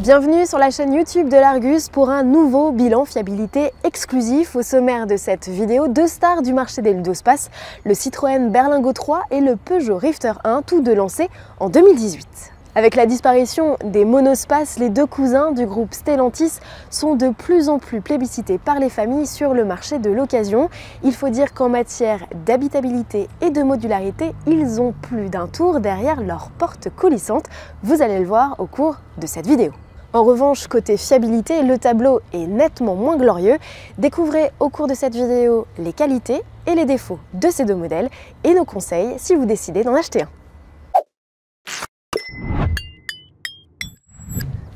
Bienvenue sur la chaîne YouTube de l'Argus pour un nouveau bilan fiabilité exclusif. Au sommaire de cette vidéo, deux stars du marché des ludospaces, le Citroën Berlingo 3 et le Peugeot Rifter 1, tous deux lancés en 2018. Avec la disparition des monospaces, les deux cousins du groupe Stellantis sont de plus en plus plébiscités par les familles sur le marché de l'occasion. Il faut dire qu'en matière d'habitabilité et de modularité, ils ont plus d'un tour derrière leur porte coulissante. Vous allez le voir au cours de cette vidéo. En revanche, côté fiabilité, le tableau est nettement moins glorieux. Découvrez au cours de cette vidéo les qualités et les défauts de ces deux modèles et nos conseils si vous décidez d'en acheter un.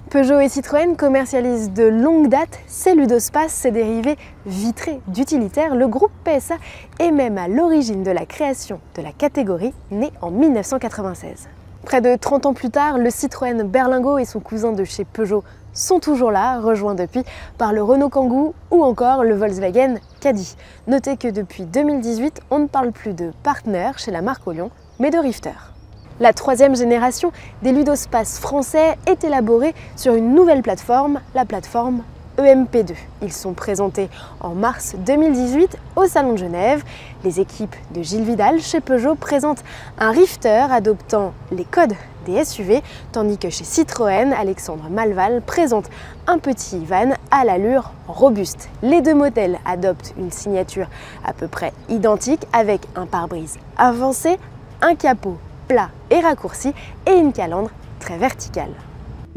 Peugeot et Citroën commercialisent de longue date ces ludospaces, ces dérivés vitrés d'utilitaires. Le groupe PSA est même à l'origine de la création de la catégorie, née en 1996. Près de 30 ans plus tard, le Citroën Berlingo et son cousin de chez Peugeot sont toujours là, rejoints depuis par le Renault Kangoo ou encore le Volkswagen Caddy. Notez que depuis 2018, on ne parle plus de partner chez la marque Olion, mais de Rifter. La troisième génération des ludospaces français est élaborée sur une nouvelle plateforme, la plateforme EMP2. Ils sont présentés en mars 2018 au Salon de Genève. Les équipes de Gilles Vidal chez Peugeot présentent un Rifter adoptant les codes des SUV, tandis que chez Citroën, Alexandre Malval présente un petit van à l'allure robuste. Les deux modèles adoptent une signature à peu près identique avec un pare-brise avancé, un capot plat et raccourci et une calandre très verticale.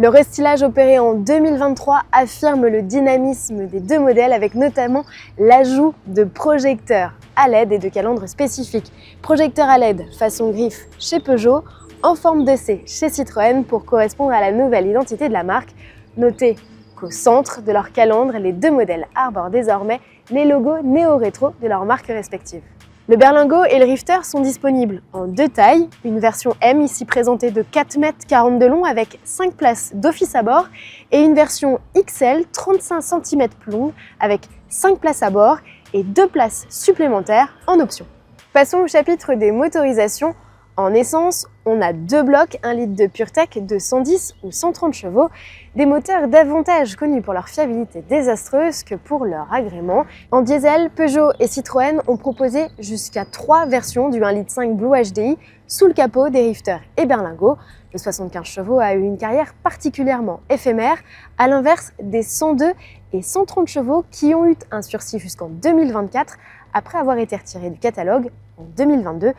Le restylage opéré en 2023 affirme le dynamisme des deux modèles avec notamment l'ajout de projecteurs à LED et de calandres spécifiques. Projecteurs à LED façon griffe chez Peugeot, en forme de C chez Citroën pour correspondre à la nouvelle identité de la marque. Notez qu'au centre de leur calandre, les deux modèles arborent désormais les logos néo-rétro de leurs marques respectives. Le Berlingo et le Rifter sont disponibles en deux tailles, une version M ici présentée de 4,40 m de long avec 5 places d'office à bord et une version XL 35 cm longue avec 5 places à bord et 2 places supplémentaires en option. Passons au chapitre des motorisations. En essence, on a deux blocs, 1 litre de PureTech de 110 ou 130 chevaux, des moteurs davantage connus pour leur fiabilité désastreuse que pour leur agrément. En diesel, Peugeot et Citroën ont proposé jusqu'à 3 versions du 1,5 L Blue HDI sous le capot des Rifter et Berlingo. Le 75 chevaux a eu une carrière particulièrement éphémère, à l'inverse des 102 et 130 chevaux qui ont eu un sursis jusqu'en 2024 après avoir été retirés du catalogue en 2022.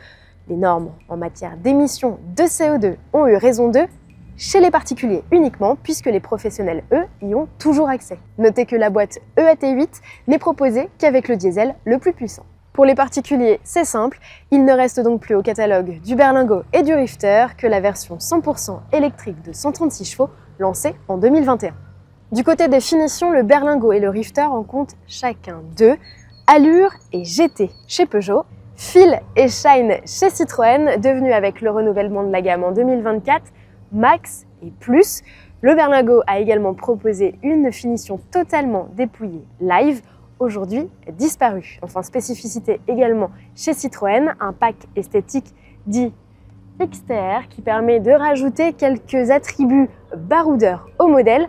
Les normes en matière d'émissions de CO2 ont eu raison d'eux, chez les particuliers uniquement, puisque les professionnels, eux, y ont toujours accès. Notez que la boîte EAT8 n'est proposée qu'avec le diesel le plus puissant. Pour les particuliers, c'est simple, il ne reste donc plus au catalogue du Berlingo et du Rifter que la version 100% électrique de 136 chevaux lancée en 2021. Du côté des finitions, le Berlingo et le Rifter en comptent chacun deux, Allure et GT chez Peugeot, Feel et Shine chez Citroën, devenu avec le renouvellement de la gamme en 2024, Max et Plus. Le Berlingo a également proposé une finition totalement dépouillée live, aujourd'hui disparue. Enfin, spécificité également chez Citroën, un pack esthétique dit XTR qui permet de rajouter quelques attributs baroudeurs au modèle,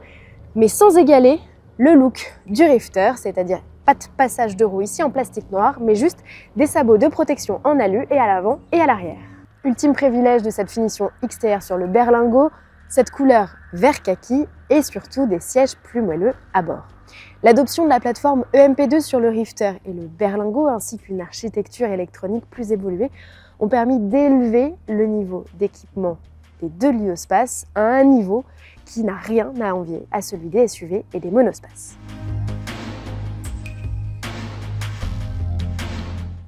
mais sans égaler le look du Rifter, c'est-à-dire pas de passage de roue ici en plastique noir, mais juste des sabots de protection en alu et à l'avant et à l'arrière. Ultime privilège de cette finition XTR sur le Berlingo, cette couleur vert kaki et surtout des sièges plus moelleux à bord. L'adoption de la plateforme EMP2 sur le Rifter et le Berlingo ainsi qu'une architecture électronique plus évoluée ont permis d'élever le niveau d'équipement des deux ludospaces à un niveau qui n'a rien à envier à celui des SUV et des monospaces.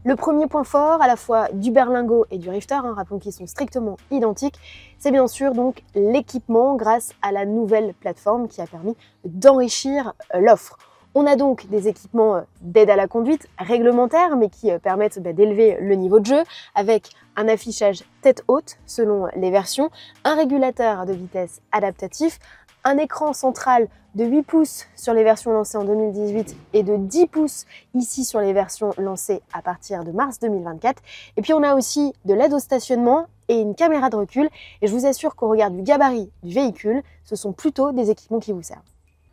Le premier point fort, à la fois du Berlingo et du Rifter, rappelons qu'ils sont strictement identiques, c'est bien sûr donc l'équipement grâce à la nouvelle plateforme qui a permis d'enrichir l'offre. On a donc des équipements d'aide à la conduite réglementaires, mais qui permettent d'élever le niveau de jeu, avec un affichage tête haute selon les versions, un régulateur de vitesse adaptatif, un écran central de 8 pouces sur les versions lancées en 2018 et de 10 pouces ici sur les versions lancées à partir de mars 2024. Et puis on a aussi de l'aide au stationnement et une caméra de recul. Et je vous assure qu'au regard du gabarit du véhicule, ce sont plutôt des équipements qui vous servent.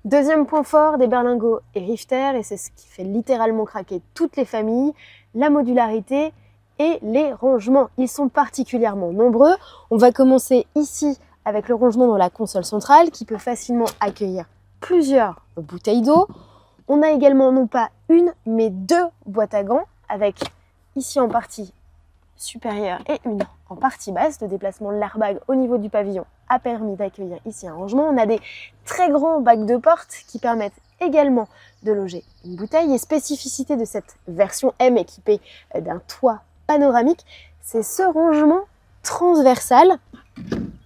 Deuxième point fort des berlingots et Rifter, et c'est ce qui fait littéralement craquer toutes les familles, la modularité et les rangements. Ils sont particulièrement nombreux. On va commencer ici avec le rangement dans la console centrale qui peut facilement accueillir plusieurs bouteilles d'eau. On a également non pas une, mais 2 boîtes à gants avec ici en partie supérieure et une en partie basse. Le déplacement de l'airbag au niveau du pavillon a permis d'accueillir ici un rangement. On a des très grands bacs de porte qui permettent également de loger une bouteille. Et spécificité de cette version M équipée d'un toit panoramique, c'est ce rangement transversal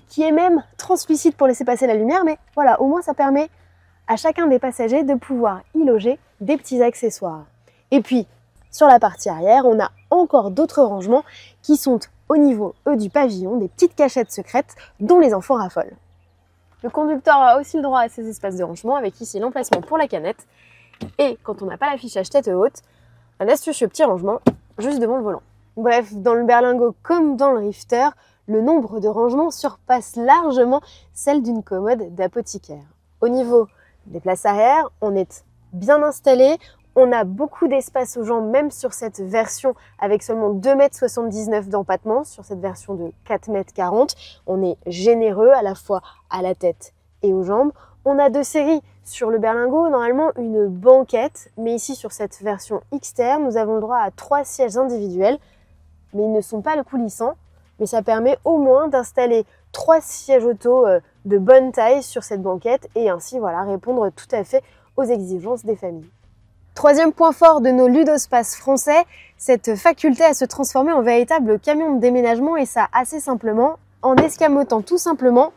qui est même translucide pour laisser passer la lumière, mais voilà, au moins ça permet à chacun des passagers de pouvoir y loger des petits accessoires. Et puis, sur la partie arrière, on a encore d'autres rangements qui sont au niveau, du pavillon, des petites cachettes secrètes dont les enfants raffolent. Le conducteur a aussi le droit à ces espaces de rangement, avec ici l'emplacement pour la canette, et quand on n'a pas l'affichage tête haute, un astucieux petit rangement juste devant le volant. Bref, dans le berlingot comme dans le Rifter, le nombre de rangements surpasse largement celle d'une commode d'apothicaire. Au niveau des places arrière, on est bien installé, on a beaucoup d'espace aux jambes, même sur cette version avec seulement 2,79 m d'empattement, sur cette version de 4,40 m. On est généreux à la fois à la tête et aux jambes. On a 2 séries sur le berlingot, normalement une banquette, mais ici sur cette version XTR, nous avons le droit à 3 sièges individuels, mais ils ne sont pas le coulissant. Mais ça permet au moins d'installer 3 sièges auto de bonne taille sur cette banquette et ainsi voilà, répondre tout à fait aux exigences des familles. Troisième point fort de nos ludospaces français, cette faculté à se transformer en véritable camion de déménagement, et ça assez simplement, en escamotant tout simplement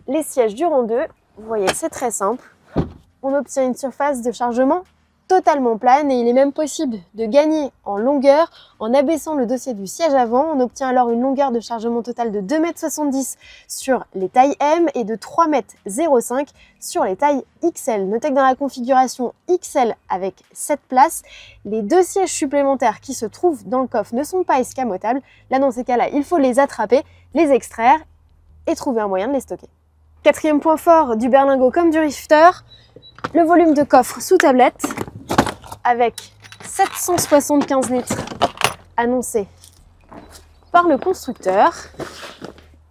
les sièges du rang 2. Vous voyez, c'est très simple. On obtient une surface de chargement totalement plane et il est même possible de gagner en longueur en abaissant le dossier du siège avant. On obtient alors une longueur de chargement totale de 2,70 m sur les tailles M et de 3,05 m sur les tailles XL. Notez que dans la configuration XL avec 7 places, les 2 sièges supplémentaires qui se trouvent dans le coffre ne sont pas escamotables. Là, dans ces cas-là, il faut les attraper, les extraire et trouver un moyen de les stocker. Quatrième point fort du berlingot comme du Rifter, le volume de coffre sous tablette avec 775 litres annoncé par le constructeur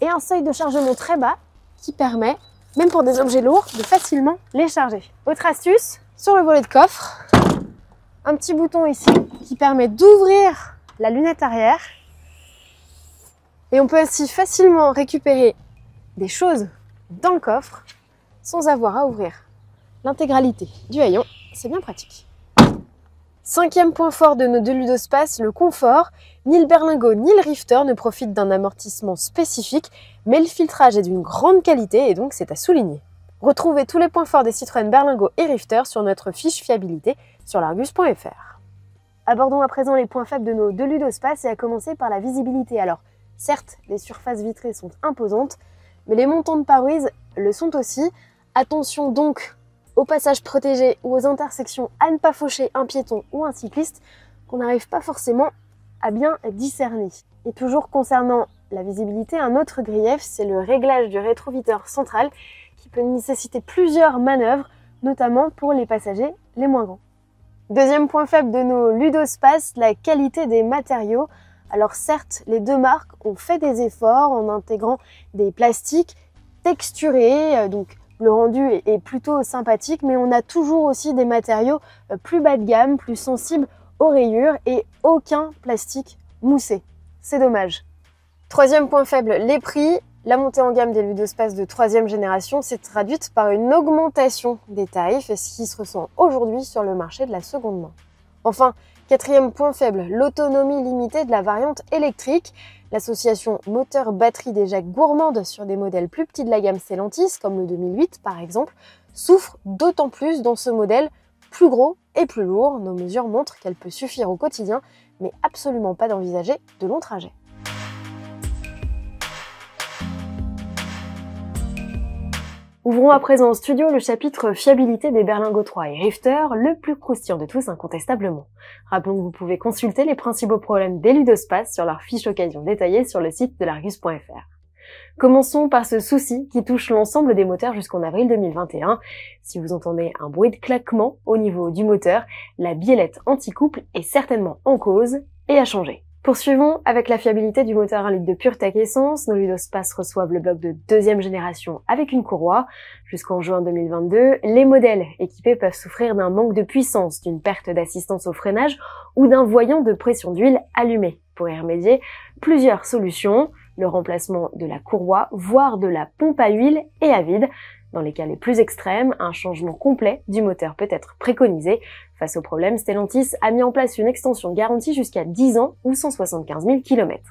et un seuil de chargement très bas qui permet, même pour des objets lourds, de facilement les charger. Autre astuce, sur le volet de coffre, un petit bouton ici qui permet d'ouvrir la lunette arrière et on peut ainsi facilement récupérer des choses dans le coffre sans avoir à ouvrir l'intégralité du haillon. C'est bien pratique. Cinquième point fort de nos 2 ludospaces, le confort. Ni le berlingot ni le Rifter ne profitent d'un amortissement spécifique, mais le filtrage est d'une grande qualité et donc c'est à souligner. Retrouvez tous les points forts des Citroën Berlingot et Rifter sur notre fiche fiabilité sur l'argus.fr. Abordons à présent les points faibles de nos 2 ludospaces et à commencer par la visibilité. Alors, certes, les surfaces vitrées sont imposantes, mais les montants de pare-brise le sont aussi. Attention donc aux passages protégés ou aux intersections à ne pas faucher un piéton ou un cycliste qu'on n'arrive pas forcément à bien discerner. Et toujours concernant la visibilité, un autre grief, c'est le réglage du rétroviseur central qui peut nécessiter plusieurs manœuvres, notamment pour les passagers les moins grands. Deuxième point faible de nos ludospaces, la qualité des matériaux. Alors certes, les 2 marques ont fait des efforts en intégrant des plastiques texturés, donc le rendu est plutôt sympathique, mais on a toujours aussi des matériaux plus bas de gamme, plus sensibles aux rayures et aucun plastique moussé. C'est dommage. Troisième point faible, les prix. La montée en gamme des ludospaces de 3e génération s'est traduite par une augmentation des tarifs, ce qui se ressent aujourd'hui sur le marché de la seconde main. Enfin, 4e point faible, l'autonomie limitée de la variante électrique. L'association moteur-batterie des jacks gourmandes sur des modèles plus petits de la gamme Stellantis, comme le 2008 par exemple, souffre d'autant plus dans ce modèle plus gros et plus lourd. Nos mesures montrent qu'elle peut suffire au quotidien, mais absolument pas d'envisager de longs trajets. Ouvrons à présent en studio le chapitre fiabilité des berlingots 3 et Rifter, le plus croustillant de tous incontestablement. Rappelons que vous pouvez consulter les principaux problèmes des Ludospace sur leur fiche occasion détaillée sur le site de l'Argus.fr. Commençons par ce souci qui touche l'ensemble des moteurs jusqu'en avril 2021. Si vous entendez un bruit de claquement au niveau du moteur, la biellette anti-couple est certainement en cause et à changer. Poursuivons avec la fiabilité du moteur 1 litre de PureTech Essence. Nos Ludospace reçoivent le bloc de deuxième génération avec une courroie. Jusqu'en juin 2022, les modèles équipés peuvent souffrir d'un manque de puissance, d'une perte d'assistance au freinage ou d'un voyant de pression d'huile allumé. Pour y remédier, plusieurs solutions, le remplacement de la courroie, voire de la pompe à huile et à vide. Dans les cas les plus extrêmes, un changement complet du moteur peut être préconisé. Face au problème, Stellantis a mis en place une extension de garantie jusqu'à 10 ans ou 175 000 km.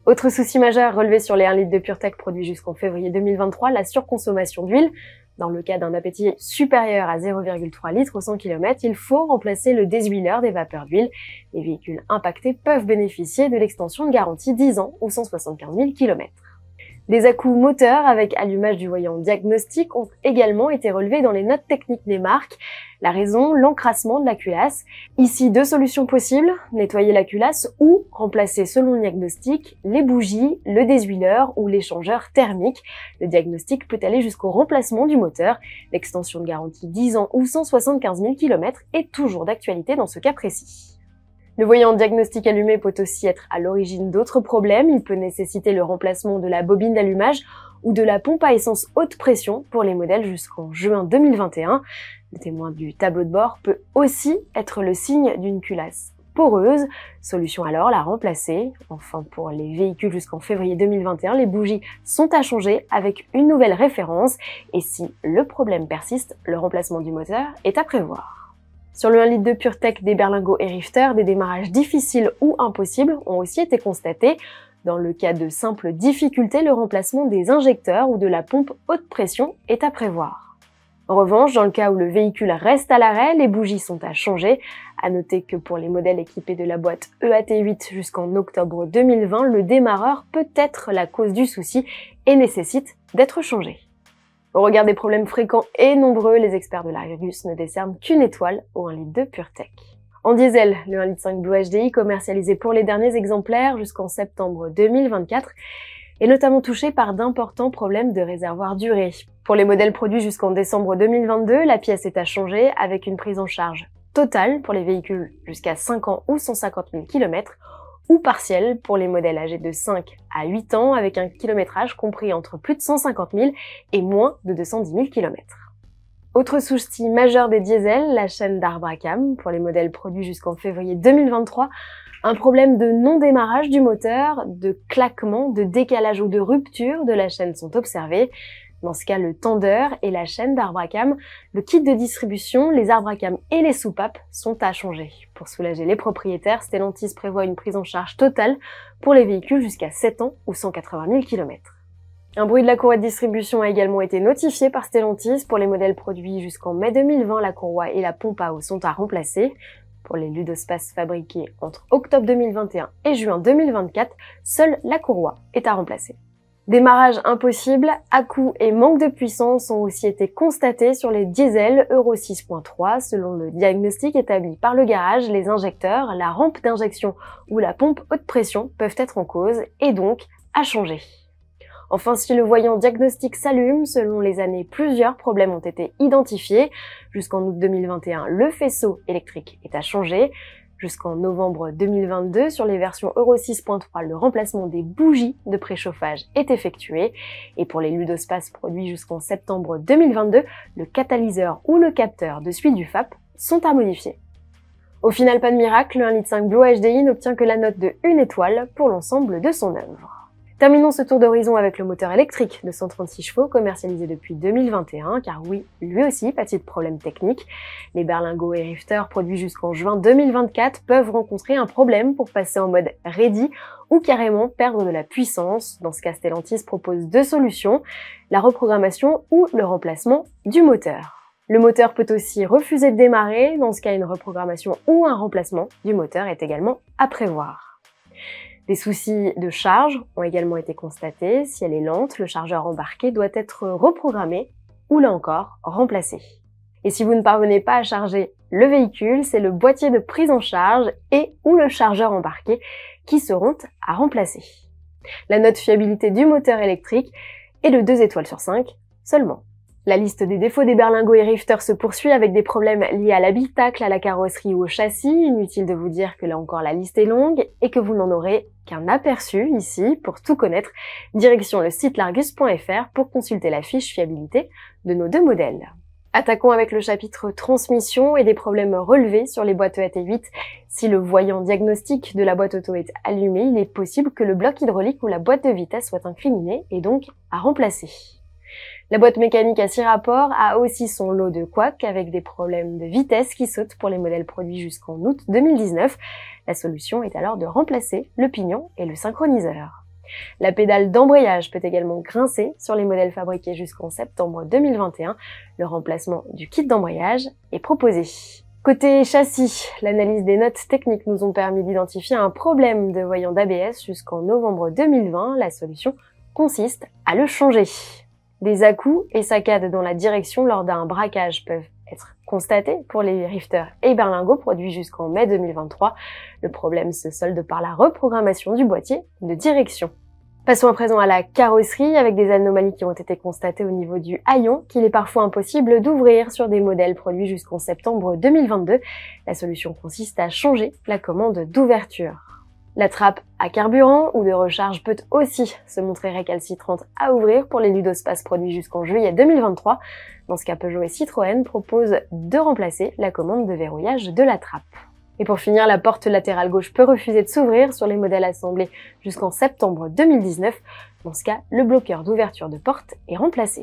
Autre souci majeur relevé sur les 1 litre de PureTech produits jusqu'en février 2023, la surconsommation d'huile. Dans le cas d'un appétit supérieur à 0,3 litres au 100 km, il faut remplacer le déshuileur des vapeurs d'huile. Les véhicules impactés peuvent bénéficier de l'extension de garantie 10 ans ou 175 000 km. Des à-coups moteurs avec allumage du voyant diagnostic ont également été relevés dans les notes techniques des marques. La raison, l'encrassement de la culasse. Ici, deux solutions possibles, nettoyer la culasse ou remplacer selon le diagnostic les bougies, le déshuileur ou l'échangeur thermique. Le diagnostic peut aller jusqu'au remplacement du moteur. L'extension de garantie 10 ans ou 175 000 km est toujours d'actualité dans ce cas précis. Le voyant diagnostic allumé peut aussi être à l'origine d'autres problèmes. Il peut nécessiter le remplacement de la bobine d'allumage ou de la pompe à essence haute pression pour les modèles jusqu'en juin 2021. Le témoin du tableau de bord peut aussi être le signe d'une culasse poreuse. Solution alors, la remplacer. Enfin, pour les véhicules jusqu'en février 2021, les bougies sont à changer avec une nouvelle référence. Et si le problème persiste, le remplacement du moteur est à prévoir. Sur le 1 litre de PureTech des berlingots et Rifter, des démarrages difficiles ou impossibles ont aussi été constatés. Dans le cas de simples difficultés, le remplacement des injecteurs ou de la pompe haute pression est à prévoir. En revanche, dans le cas où le véhicule reste à l'arrêt, les bougies sont à changer. À noter que pour les modèles équipés de la boîte EAT8 jusqu'en octobre 2020, le démarreur peut être la cause du souci et nécessite d'être changé. Au regard des problèmes fréquents et nombreux, les experts de l'Argus ne décernent qu'une étoile au 1 litre de PureTech. En diesel, le 1,5 litre Blue HDI, commercialisé pour les derniers exemplaires jusqu'en septembre 2024, est notamment touché par d'importants problèmes de réservoir durée. Pour les modèles produits jusqu'en décembre 2022, la pièce est à changer avec une prise en charge totale pour les véhicules jusqu'à 5 ans ou 150 000 km, ou partielle pour les modèles âgés de 5 à 8 ans avec un kilométrage compris entre plus de 150 000 et moins de 210 000 km. Autre souci majeur des diesels, la chaîne d'arbre à cam. Pour les modèles produits jusqu'en février 2023, un problème de non-démarrage du moteur, de claquement, de décalage ou de rupture de la chaîne sont observés. Dans ce cas, le tendeur et la chaîne d'arbre à cam, le kit de distribution, les arbres à cam et les soupapes sont à changer. Pour soulager les propriétaires, Stellantis prévoit une prise en charge totale pour les véhicules jusqu'à 7 ans ou 180 000 km. Un bruit de la courroie de distribution a également été notifié par Stellantis. Pour les modèles produits jusqu'en mai 2020, la courroie et la pompe à eau sont à remplacer. Pour les Ludospace fabriqués entre octobre 2021 et juin 2024, seule la courroie est à remplacer. Démarrage impossible, à-coups et manque de puissance ont aussi été constatés sur les diesels Euro 6.3. Selon le diagnostic établi par le garage, les injecteurs, la rampe d'injection ou la pompe haute pression peuvent être en cause et donc à changer. Enfin, si le voyant diagnostic s'allume, selon les années, plusieurs problèmes ont été identifiés. Jusqu'en août 2021, le faisceau électrique est à changer. Jusqu'en novembre 2022, sur les versions Euro 6.3, le remplacement des bougies de préchauffage est effectué. Et pour les Ludospace produits jusqu'en septembre 2022, le catalyseur ou le capteur de suite du FAP sont à modifier. Au final, pas de miracle, le 1,5 litre Blue HDI n'obtient que la note de 1 étoile pour l'ensemble de son œuvre. Terminons ce tour d'horizon avec le moteur électrique de 136 chevaux commercialisé depuis 2021, car oui, lui aussi pâtit de problèmes techniques. Les berlingots et Rifter produits jusqu'en juin 2024 peuvent rencontrer un problème pour passer en mode ready ou carrément perdre de la puissance. Dans ce cas, Stellantis propose deux solutions, la reprogrammation ou le remplacement du moteur. Le moteur peut aussi refuser de démarrer, dans ce cas une reprogrammation ou un remplacement du moteur est également à prévoir. Des soucis de charge ont également été constatés. Si elle est lente, le chargeur embarqué doit être reprogrammé ou là encore remplacer. Et si vous ne parvenez pas à charger le véhicule, c'est le boîtier de prise en charge et ou le chargeur embarqué qui seront à remplacer. La note fiabilité du moteur électrique est de 2 étoiles sur 5 seulement. La liste des défauts des berlingots et Rifter se poursuit avec des problèmes liés à l'habitacle, à la carrosserie ou au châssis. Inutile de vous dire que là encore la liste est longue et que vous n'en aurez qu'un aperçu ici. Pour tout connaître, direction le site largus.fr pour consulter la fiche fiabilité de nos 2 modèles. Attaquons avec le chapitre transmission et des problèmes relevés sur les boîtes EAT8. Si le voyant diagnostic de la boîte auto est allumé, il est possible que le bloc hydraulique ou la boîte de vitesse soit incriminé et donc à remplacer. La boîte mécanique à 6 rapports a aussi son lot de couacs avec des problèmes de vitesse qui sautent pour les modèles produits jusqu'en août 2019. La solution est alors de remplacer le pignon et le synchroniseur. La pédale d'embrayage peut également grincer sur les modèles fabriqués jusqu'en septembre 2021. Le remplacement du kit d'embrayage est proposé. Côté châssis, l'analyse des notes techniques nous ont permis d'identifier un problème de voyant d'ABS jusqu'en novembre 2020. La solution consiste à le changer. Des à-coups et saccades dans la direction lors d'un braquage peuvent être constatés pour les Rifter et berlingots produits jusqu'en mai 2023. Le problème se solde par la reprogrammation du boîtier de direction. Passons à présent à la carrosserie avec des anomalies qui ont été constatées au niveau du haillon qu'il est parfois impossible d'ouvrir sur des modèles produits jusqu'en septembre 2022. La solution consiste à changer la commande d'ouverture. La trappe à carburant ou de recharge peut aussi se montrer récalcitrante à ouvrir pour les Ludospace produits jusqu'en juillet 2023. Dans ce cas, Peugeot et Citroën proposent de remplacer la commande de verrouillage de la trappe. Et pour finir, la porte latérale gauche peut refuser de s'ouvrir sur les modèles assemblés jusqu'en septembre 2019. Dans ce cas, le bloqueur d'ouverture de porte est remplacé.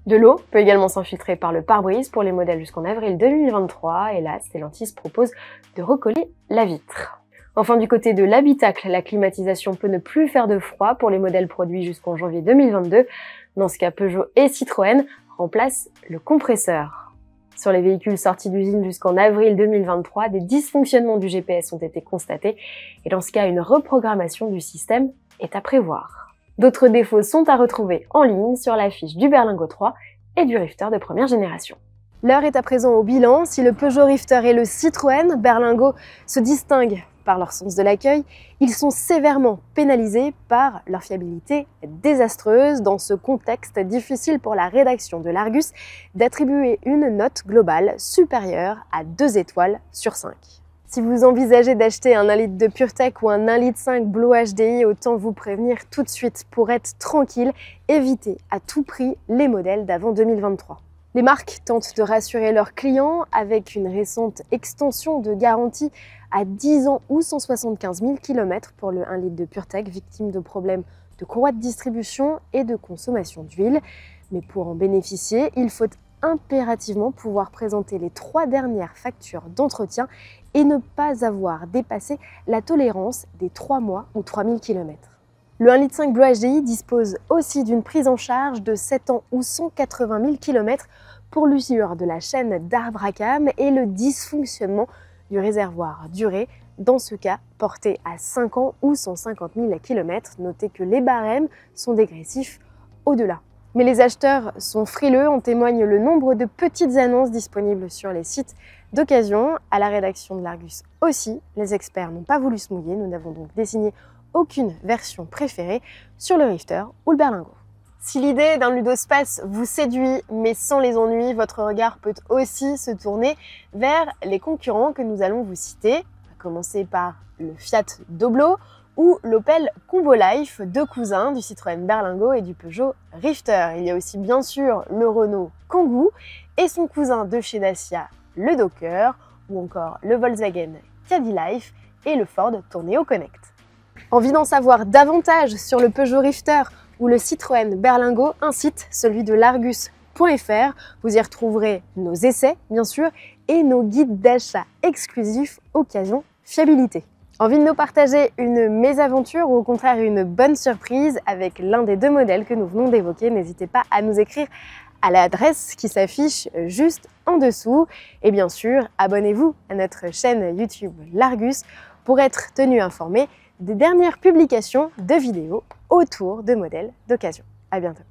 De l'eau peut également s'infiltrer par le pare-brise pour les modèles jusqu'en avril 2023. Et là, Stellantis propose de recoller la vitre. Enfin, du côté de l'habitacle, la climatisation peut ne plus faire de froid pour les modèles produits jusqu'en janvier 2022. Dans ce cas, Peugeot et Citroën remplacent le compresseur. Sur les véhicules sortis d'usine jusqu'en avril 2023, des dysfonctionnements du GPS ont été constatés et dans ce cas, une reprogrammation du système est à prévoir. D'autres défauts sont à retrouver en ligne sur la fiche du Berlingo 3 et du Rifter de première génération. L'heure est à présent au bilan. Si le Peugeot Rifter et le Citroën Berlingo se distinguent par leur sens de l'accueil, ils sont sévèrement pénalisés par leur fiabilité désastreuse. Dans ce contexte difficile pour la rédaction de l'Argus d'attribuer une note globale supérieure à 2 étoiles sur 5. Si vous envisagez d'acheter un 1 litre de PureTech ou un 1,5 litre Blue HDI, autant vous prévenir tout de suite pour être tranquille, évitez à tout prix les modèles d'avant 2023. Les marques tentent de rassurer leurs clients avec une récente extension de garantie à 10 ans ou 175 000 km pour le 1 litre de PureTech, victime de problèmes de courroie de distribution et de consommation d'huile. Mais pour en bénéficier, il faut impérativement pouvoir présenter les 3 dernières factures d'entretien et ne pas avoir dépassé la tolérance des 3 mois ou 3000 km. Le 1,5 litre Blue HDI dispose aussi d'une prise en charge de 7 ans ou 180 000 km pour l'usure de la chaîne d'arbre à cam et le dysfonctionnement du réservoir duré, dans ce cas porté à 5 ans ou 150 000 km. Notez que les barèmes sont dégressifs au-delà. Mais les acheteurs sont frileux, en témoigne le nombre de petites annonces disponibles sur les sites d'occasion. À la rédaction de l'Argus aussi, les experts n'ont pas voulu se mouiller, nous n'avons donc désigné aucune version préférée sur le Rifter ou le Berlingo. Si l'idée d'un Ludospace vous séduit, mais sans les ennuis, votre regard peut aussi se tourner vers les concurrents que nous allons vous citer, à commencer par le Fiat Doblo ou l'Opel Combo Life, 2 cousins du Citroën Berlingo et du Peugeot Rifter. Il y a aussi bien sûr le Renault Kangoo et son cousin de chez Dacia, le Docker, ou encore le Volkswagen Caddy Life et le Ford Tourneo Connect. Envie d'en savoir davantage sur le Peugeot Rifter ou le Citroën Berlingo, un site, celui de largus.fr. Vous y retrouverez nos essais, bien sûr, et nos guides d'achat exclusifs occasion fiabilité. Envie de nous partager une mésaventure ou au contraire une bonne surprise avec l'un des 2 modèles que nous venons d'évoquer, n'hésitez pas à nous écrire à l'adresse qui s'affiche juste en dessous. Et bien sûr, abonnez-vous à notre chaîne YouTube Largus pour être tenu informé des dernières publications de vidéos autour de modèles d'occasion. À bientôt.